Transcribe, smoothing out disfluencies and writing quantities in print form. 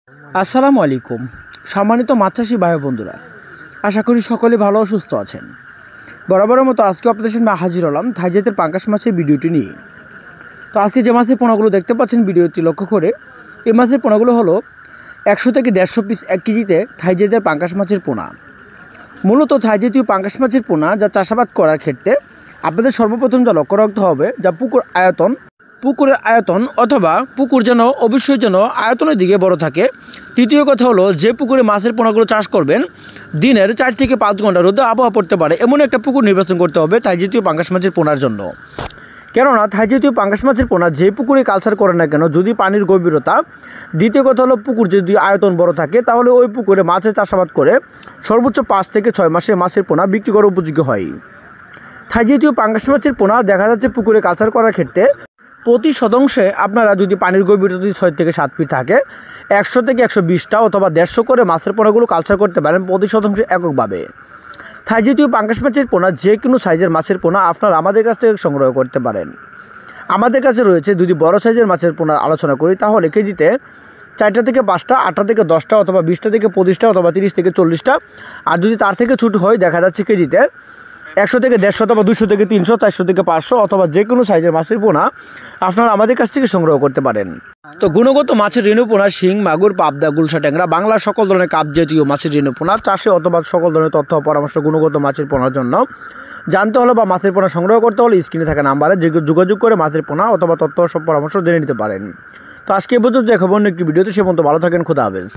আসসালামু আলাইকুম। সম্মানিত মাছ চাষি ভাই বন্ধুরা, আশা করি সকলে ভালো ও সুস্থ আছেন। বরাবরের মতো আজকে আপনাদের সামনে হাজির হলাম থাই জাতের পাঙ্গাস মাছের ভিডিওটি নিয়ে। তো আজকে যে মাছের পোনাগুলো দেখতে পাচ্ছেন ভিডিওটি লক্ষ্য করে, এই মাছের পোনাগুলো হলো 100 থেকে 150 পিস 1 কেজিতে থাই জাতের পাঙ্গাস মাছের পোনা। মূলত থাই জাতীয় পাঙ্গাস মাছের পোনা যা চাষাবাদ করার ক্ষেত্রে আপনাদের সর্বপ্রথম যা লক্ষ্য রাখতে হবে, যা পুকুরের আয়তন অথবা পুকুর যেন অবশ্যই যেন আয়তনের দিকে বড় থাকে। তৃতীয় কথা হলো, যে পুকুরে মাছের পোনাগুলো চাষ করবেন দিনের 4 থেকে 5 ঘন্টা রোদে আবহাওয়া পড়তে পারে এমন একটা পুকুর নির্বাচন করতে হবে থাই জাতীয় পাঙ্গাস মাছের পোনার জন্য। কেননা থাই জাতীয় পাঙ্গাস মাছের পোনা যে পুকুরে কালচার করে না কেন, যদি পানির গভীরতা, দ্বিতীয় কথা হলো পুকুর যদি আয়তন বড় থাকে, তাহলে ওই পুকুরে মাছের চাষাবাদ করে সর্বোচ্চ 5 থেকে 6 মাসে মাছের পোনা বিক্রি করার উপযোগী হয়। থাই জাতীয় পাঙ্গাস মাছের পোনা দেখা যাচ্ছে পুকুরে কালচার করার ক্ষেত্রে প্রতি শতাংশে আপনারা যদি পানির গভীরতা যদি 6 থেকে 7 ফিট থাকে, 100 থেকে 120টা অথবা 150 করে মাছের পোনাগুলো কালচার করতে পারেন প্রতি শতাংশে এককভাবে। থাই জাতীয় পাঙ্গাস মাছের পোনা যে কোনো সাইজের মাছের পোনা আপনারা আমাদের কাছ থেকে সংগ্রহ করতে পারেন। আমাদের কাছে রয়েছে, যদি বড় সাইজের মাছের পোনা আলোচনা করি তাহলে কেজিতে 4টা থেকে 5টা, 8টা থেকে 10টা অথবা 20টা থেকে 25টা অথবা 30 থেকে 40টা। আর যদি তার থেকে ছোটো হয় দেখা যাচ্ছে কেজিতে 100 থেকে 150 অথবা 200 থেকে 300, 400 থেকে 500 অথবা যে কোনো সাইজের মাছের পোনা আপনারা আমাদের কাছ থেকে সংগ্রহ করতে পারেন। তো গুণগত মাছের রেণু পোনা শিং, মাগুর, পাবদা, গুলশা, ট্যাংরা, বাংলা সকল ধরনের কাপ জাতীয় মাছের রেণু পোনা চাষে অথবা সকল ধরনের তথ্য পরামর্শ গুণগত মাছের পোনার জন্য জানতে হলে বা মাছের পোনা সংগ্রহ করতে হলে স্ক্রিনে থাকা নাম্বারে যোগাযোগ করে মাছের পোনা অথবা তথ্য সব পরামর্শ জেনে নিতে পারেন। তো আজকে এই পর্যন্ত দেখাবো অন্য একটি ভিডিওতে। সে পর্যন্ত ভালো থাকেন, খোদা হাফেজ।